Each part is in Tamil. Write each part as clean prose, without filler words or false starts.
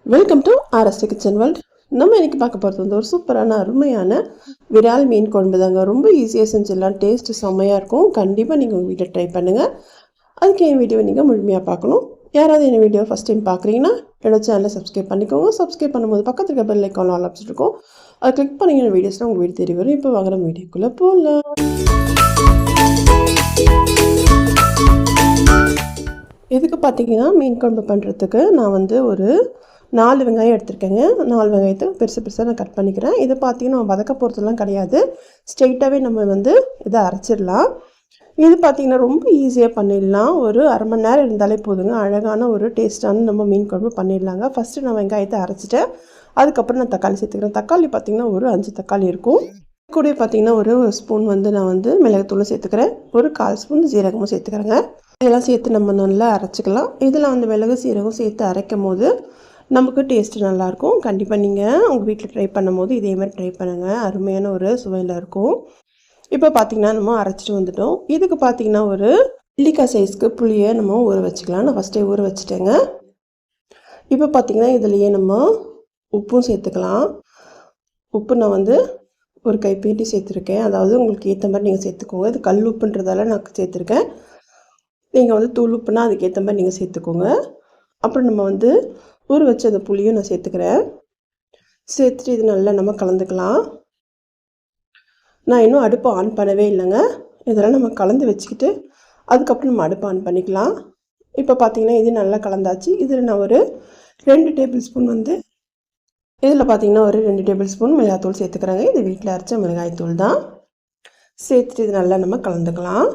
Welcome to RST kitchen world. நம்ம இன்னைக்கு பார்க்க போகிறது வந்து ஒரு சூப்பரான அருமையான விரால் மீன் குழம்பு தாங்க. ரொம்ப ஈஸியாக செஞ்சிடலாம், டேஸ்ட்டு செம்மையாக இருக்கும். கண்டிப்பாக நீங்கள் உங்கள் வீட்டில் ட்ரை பண்ணுங்கள். அதுக்கு என் வீடியோவை நீங்கள் முழுமையாக பார்க்கணும். யாராவது என் வீடியோ ஃபஸ்ட் டைம் பார்க்குறீங்கன்னா என்னோட சேனலை சப்ஸ்கிரைப் பண்ணிக்கோங்க. சப்ஸ்கிரைப் பண்ணும்போது பக்கத்தில் இருக்க பெல் ஐக்கான் ஆல் ஆப்ஷன் இருக்கும், அதை கிளிக் பண்ணிங்கன்னா வீடியோஸ்லாம் உங்கள் வீடு தெரிய வரும். இப்போ வாங்குற வீடியோக்குள்ளே போகலாம். இதுக்கு பார்த்தீங்கன்னா மீன் குழம்பு பண்ணுறதுக்கு நான் வந்து ஒரு 4 வெங்காயம் எடுத்துருக்கேங்க. 4 வெங்காயத்தை பெருசு பெருசாக நான் கட் பண்ணிக்கிறேன். இதை பார்த்தீங்கன்னா நம்ம வதக்க போகிறதுலாம் கிடையாது, ஸ்ட்ரெயிட்டாகவே நம்ம வந்து இதை அரைச்சிடலாம். இது பார்த்திங்கன்னா ரொம்ப ஈஸியாக பண்ணிடலாம். ஒரு அரை மணி நேரம் இருந்தாலே போதுங்க, அழகான ஒரு டேஸ்ட்டான நம்ம மீன் குழம்பு பண்ணிடலாங்க. ஃபஸ்ட்டு நான் வெங்காயத்தை அரைச்சிட்டேன், அதுக்கப்புறம் நான் தக்காளி சேர்த்துக்கிறேன். தக்காளி பார்த்திங்கன்னா ஒரு 5 தக்காளி இருக்கும். கூட பார்த்திங்கன்னா ஒரு ஸ்பூன் வந்து நான் வந்து மிளகுத்தூளும் சேர்த்துக்கிறேன், ஒரு 1/4 ஸ்பூன் ஜீரகமும் சேர்த்துக்கிறேங்க. இதெல்லாம் சேர்த்து நம்ம நல்லா அரைச்சிக்கலாம். இதில் வந்து மிளகு சீரகம் சேர்த்து அரைக்கும் போது நமக்கு டேஸ்ட்டு நல்லாயிருக்கும். கண்டிப்பாக நீங்கள் உங்கள் வீட்டில் ட்ரை பண்ணும் போது இதே மாதிரி ட்ரை பண்ணுங்கள், அருமையான ஒரு சுவையில் இருக்கும். இப்போ பார்த்திங்கன்னா நம்ம அரைச்சிட்டு வந்துட்டோம். இதுக்கு பார்த்திங்கன்னா ஒரு நெல்லிக்காய் சைஸ்க்கு புளியை நம்ம ஊற வச்சுக்கலாம். நான் ஃபஸ்ட்டே ஊற வச்சுட்டேங்க. இப்போ பார்த்திங்கன்னா இதுலேயே நம்ம உப்பும் சேர்த்துக்கலாம். உப்பு நான் வந்து ஒரு கைப்பேட்டி சேர்த்துருக்கேன், அதாவது உங்களுக்கு ஏற்ற மாதிரி நீங்கள் சேர்த்துக்கோங்க. இது கல் உப்புன்றதால நான் சேர்த்துருக்கேன். நீங்கள் வந்து தூள் உப்புனா அதுக்கேற்ற மாதிரி நீங்கள் சேர்த்துக்கோங்க. அப்புறம் நம்ம வந்து ஊற வச்சு அந்த புளியும் நான் சேர்த்துக்கிறேன். சேர்த்துட்டு இது நல்லா நம்ம கலந்துக்கலாம். நான் இன்னும் அடுப்பை ஆன் பண்ணவே இல்லைங்க. இதெல்லாம் நம்ம கலந்து வச்சுக்கிட்டு அதுக்கப்புறம் நம்ம அடுப்பை ஆன் பண்ணிக்கலாம். இப்போ பார்த்திங்கன்னா இது நல்லா கலந்தாச்சு. இதில் நான் ஒரு 2 டேபிள் ஸ்பூன் வந்து இதில் பார்த்திங்கன்னா ஒரு 2 டேபிள் ஸ்பூன் மிளகாய்த்தூள் சேர்த்துக்கிறேங்க. இது வீட்டில் அரைச்ச மிளகாய்த்தூள் தான். சேர்த்துட்டு இது நல்லா நம்ம கலந்துக்கலாம்.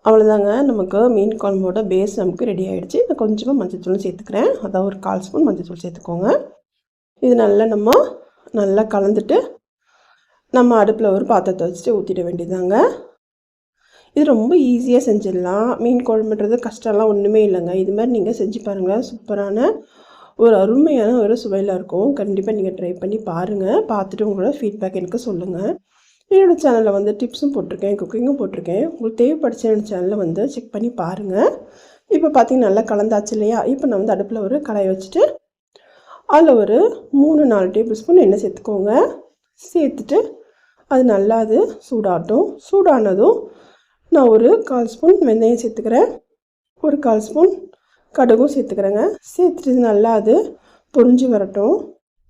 அவ்வளோதாங்க, நமக்கு மீன் குழம்போட பேஸ் நமக்கு ரெடி ஆகிடுச்சு. நான் கொஞ்சமாக மஞ்சள்தூள் சேர்த்துக்கிறேன், அதாவது ஒரு 1/4 ஸ்பூன் மஞ்சள்தூள் சேர்த்துக்கோங்க. இது நல்லா கலந்துட்டு நம்ம அடுப்பில் ஒரு பாத்திரத்தை வச்சுட்டு ஊற்றிட வேண்டியதாங்க. இது ரொம்ப ஈஸியாக செஞ்சிடலாம். மீன் குழம்புன்றது கஷ்டம்லாம் ஒன்றுமே இல்லைங்க. இது மாதிரி நீங்கள் செஞ்சு பாருங்கள், சூப்பரான ஒரு அருமையான ஒரு சுவையில் இருக்கும். கண்டிப்பாக நீங்கள் ட்ரை பண்ணி பாருங்கள், பார்த்துட்டு உங்களோட ஃபீட்பேக் எனக்கு சொல்லுங்கள். என்னோடய சேனலில் வந்து டிப்ஸும் போட்டிருக்கேன், குக்கிங்கும் போட்டிருக்கேன். உங்களுக்கு தேவைப்படுச்ச என்னோடய சேனலில் வந்து செக் பண்ணி பாருங்கள். இப்போ பார்த்திங்கன்னா நல்லா கலந்தாச்சு இல்லையா? இப்போ நான் வந்து அடுப்பில் ஒரு கடாயை வச்சுட்டு அதில் ஒரு 3-4 டேபிள் ஸ்பூன் எண்ணெய் சேர்த்துக்கோங்க. சேர்த்துட்டு அது நல்லா அது சூடாகட்டும். சூடானதும் நான் ஒரு 1/4 ஸ்பூன் வெந்தயம் சேர்த்துக்கிறேன், ஒரு 1/4 ஸ்பூன் கடுகும் சேர்த்துக்கிறேங்க. சேர்த்துட்டு நல்லா அது பொரிஞ்சு வரட்டும்.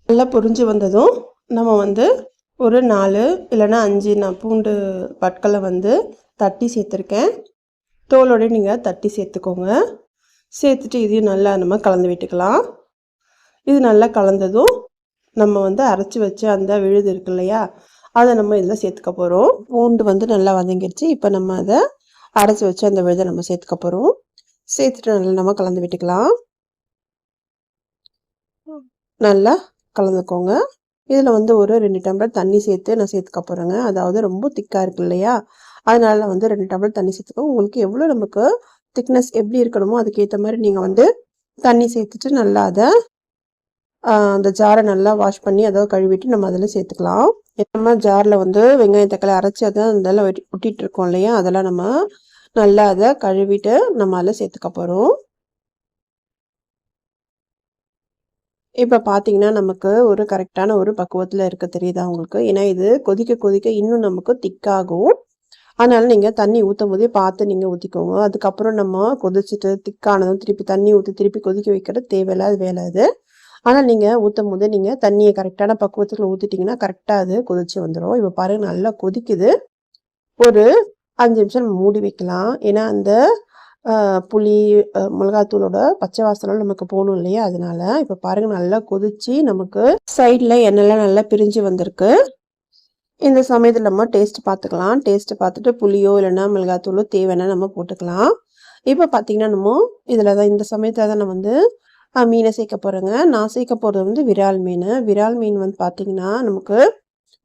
நல்லா பொரிஞ்சு வந்ததும் நம்ம வந்து ஒரு 4 இல்லைன்னா 5 நான் பூண்டு பற்களை வந்து தட்டி சேர்த்துருக்கேன். தோலோடு நீங்கள் தட்டி சேர்த்துக்கோங்க. சேர்த்துட்டு இதையும் நல்லா நம்ம கலந்து விட்டுக்கலாம். இது நல்லா கலந்ததும் நம்ம வந்து அரைச்சி வச்ச அந்த விழுது இருக்கு இல்லையா, அதை நம்ம இதில் சேர்த்துக்க போகிறோம். பூண்டு வந்து நல்லா வதங்கிடுச்சு. இப்போ நம்ம அதை அரைச்சி வச்ச அந்த விழுதை நம்ம சேர்த்துக்க போகிறோம். சேர்த்துட்டு நல்லா நம்ம கலந்து விட்டுக்கலாம். நல்லா கலந்துக்கோங்க. இதில் வந்து ஒரு 2 டம்ளர் தண்ணி சேர்த்து நான் சேர்த்துக்க போகிறேங்க. அதாவது ரொம்ப திக்காக இருக்கு இல்லையா, அதனால வந்து 2 டம்ளர் தண்ணி சேர்த்துக்கோங்க. உங்களுக்கு எவ்வளோ நமக்கு திக்னஸ் எப்படி இருக்கணுமோ அதுக்கேற்ற மாதிரி நீங்கள் வந்து தண்ணி சேர்த்துட்டு நல்லா அதை அந்த ஜாரை நல்லா வாஷ் பண்ணி அதாவது கழுவிட்டு நம்ம அதில் சேர்த்துக்கலாம். நம்ம ஜாரில் வந்து வெங்காயம் தக்காளி அரைச்சி அதை அதெல்லாம் ஒட்டிகிட்டு இருக்கோம் இல்லையா, அதெல்லாம் நம்ம நல்லா அதை கழுவிட்டு நம்ம அதில் சேர்த்துக்க போகிறோம். இப்போ பார்த்தீங்கன்னா நமக்கு ஒரு கரெக்டான ஒரு பக்குவத்தில் இருக்க தெரியுதா உங்களுக்கு? ஏன்னா இது கொதிக்க கொதிக்க இன்னும் நமக்கு திக்காகும். அதனால் நீங்கள் தண்ணி ஊற்றும் போதே பார்த்து நீங்கள் ஊற்றிக்கோங்க. அதுக்கப்புறம் நம்ம கொதிச்சுட்டு திக்கானதும் திருப்பி தண்ணி ஊற்றி திருப்பி கொதிக்க வைக்கிறது தேவையில்லாத வேலை அது. ஆனால் நீங்கள் ஊற்றும் போது நீங்கள் தண்ணியை கரெக்டான பக்குவத்தில் ஊற்றிட்டிங்கன்னா கரெக்டாக அது கொதிச்சு வந்துடும். இப்போ பாருங்கள் நல்லா கொதிக்குது. ஒரு 5 நிமிஷம் நம்ம மூடி வைக்கலாம். ஏன்னா அந்த புளி மிளகாத்தூளோட பச்சை வாசனை நமக்கு போகணும் இல்லையா, அதனால. இப்போ பாருங்கள் நல்லா கொதிச்சு நமக்கு சைடில் எண்ணெய்லாம் நல்லா பிரிஞ்சு வந்திருக்கு. இந்த சமயத்தில் நம்ம டேஸ்ட் பார்த்துக்கலாம். டேஸ்ட்டு பார்த்துட்டு புளியோ இல்லைன்னா மிளகாத்தூளோ தேவைன்னா நம்ம போட்டுக்கலாம். இப்போ பார்த்திங்கன்னா நம்ம இதில் தான் இந்த சமயத்தில் தான் நான் வந்து மீனை சேர்க்க போகிறேங்க. நான் சேர்க்க போகிறது வந்து விரால் மீன். விரால் மீன் வந்து பார்த்திங்கன்னா நமக்கு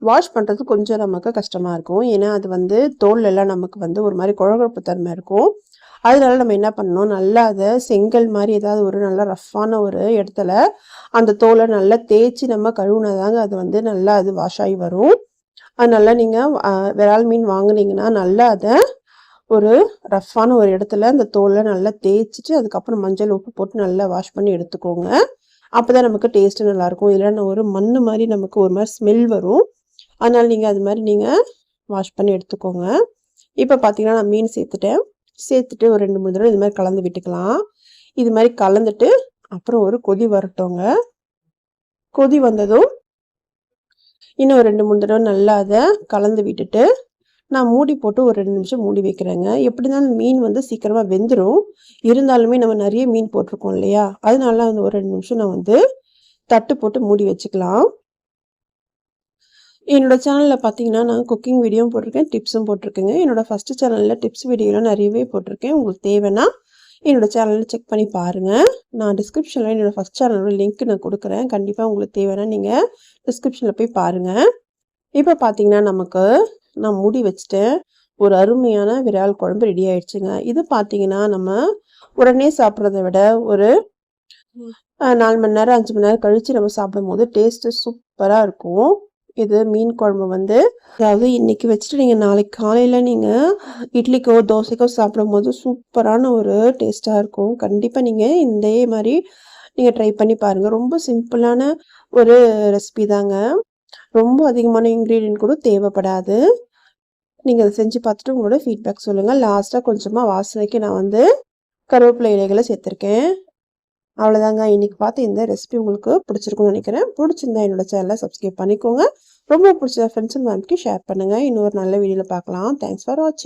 வாஷ் பண்ணுறது கொஞ்சம் நமக்கு கஷ்டமாக இருக்கும். ஏன்னா அது வந்து தோல் எல்லாம் நமக்கு வந்து ஒரு மாதிரி குழகுழப்பு தன்மை இருக்கும். அதனால நம்ம என்ன பண்ணணும், நல்லா அதை செங்கல் மாதிரி ஏதாவது ஒரு நல்லா ரஃப்பான ஒரு இடத்துல அந்த தோலை நல்லா தேய்ச்சி நம்ம கழுவுனதாங்க அது வந்து நல்லா அது வாஷ் ஆகி வரும். அதனால நீங்கள் விரால் மீன் வாங்கினீங்கன்னா நல்லா அதை ஒரு ரஃப்பான ஒரு இடத்துல அந்த தோலை நல்லா தேய்ச்சிட்டு அதுக்கப்புறம் மஞ்சள் உப்பு போட்டு நல்லா வாஷ் பண்ணி எடுத்துக்கோங்க. அப்போ தான் நமக்கு டேஸ்ட்டு நல்லாயிருக்கும். இல்லைன்னா ஒரு மண் மாதிரி நமக்கு ஒரு மாதிரி ஸ்மெல் வரும். அதனால் நீங்கள் அது மாதிரி நீங்கள் வாஷ் பண்ணி எடுத்துக்கோங்க. இப்போ பார்த்தீங்கன்னா நான் மீன் சேர்த்துட்டு ஒரு 2-3 தடவை இது மாதிரி கலந்து விட்டுக்கலாம். இது மாதிரி கலந்துட்டு அப்புறம் ஒரு கொதி வரட்டோங்க. கொதி வந்ததும் இன்னும் ஒரு 2-3 தடவை நல்லா அதை கலந்து விட்டுட்டு நான் மூடி போட்டு ஒரு 2 நிமிஷம் மூடி வைக்கிறேங்க. எப்படி இருந்தாலும் மீன் வந்து சீக்கிரமாக வெந்துடும். இருந்தாலுமே நம்ம நிறைய மீன் போட்டிருக்கோம் இல்லையா, அதனால அந்த ஒரு 2 நிமிஷம் நான் வந்து தட்டு போட்டு மூடி வச்சுக்கலாம். என்னோட சேனலில் பார்த்தீங்கன்னா நான் குக்கிங் வீடியோவும் போட்டிருக்கேன், டிப்ஸும் போட்டிருக்கேங்க. என்னோட ஃபஸ்ட்டு சேனலில் டிப்ஸ் வீடியோலாம் நிறையவே போட்டிருக்கேன். உங்களுக்கு தேவைன்னா என்னோட சேனலில் செக் பண்ணி பாருங்கள். நான் டிஸ்கிரிப்ஷனில் என்னோடய ஃபஸ்ட் சேனலோட லிங்க் நான் கொடுக்குறேன். கண்டிப்பாக உங்களுக்கு தேவைன்னா நீங்கள் டிஸ்கிரிப்ஷனில் போய் பாருங்கள். இப்போ பார்த்தீங்கன்னா நமக்கு நான் மூடி வச்சுட்டேன். ஒரு அருமையான விரால் குழம்பு ரெடி ஆயிடுச்சுங்க. இது பார்த்தீங்கன்னா நம்ம உடனே சாப்பிட்றத விட ஒரு 4 மணி நேரம் 5 மணி நேரம் கழித்து நம்ம சாப்பிடும்போது டேஸ்ட்டு சூப்பராக இருக்கும். இது மீன் குழம்பு வந்து அதாவது இன்றைக்கி வச்சுட்டு நீங்கள் நாளைக்கு காலையில் நீங்கள் இட்லிக்கோ தோசைக்கோ சாப்பிடும்போது சூப்பரான ஒரு டேஸ்ட்டாக இருக்கும். கண்டிப்பாக நீங்கள் இதே மாதிரி நீங்கள் ட்ரை பண்ணி பாருங்கள். ரொம்ப சிம்பிளான ஒரு ரெசிபி தாங்க. ரொம்ப அதிகமான இன்க்ரீடியன்ட் கூட தேவைப்படாது. நீங்கள் அதை செஞ்சு பார்த்துட்டு உங்களோட ஃபீட்பேக் சொல்லுங்கள். லாஸ்ட்டாக கொஞ்சமாக வாசனைக்கு நான் வந்து கருவேப்பிலை இலைகளை சேர்த்துருக்கேன். அவ்வளோதாங்க. இன்றைக்கி பார்த்து இந்த ரெசிபி உங்களுக்கு பிடிச்சிருக்குன்னு நினைக்கிறேன். பிடிச்சிருந்தா என்னோட சேனலை சப்ஸ்கிரைப் பண்ணிக்கோங்க. ரொம்ப பிடிச்ச ஃப்ரெண்ட்ஸ் அண்ட் ஃபேமிலிக்கு ஷேர் பண்ணுங்கள். இன்னொரு நல்ல வீடியோவில் பார்க்கலாம். தேங்க்ஸ் ஃபார் வாட்சிங்.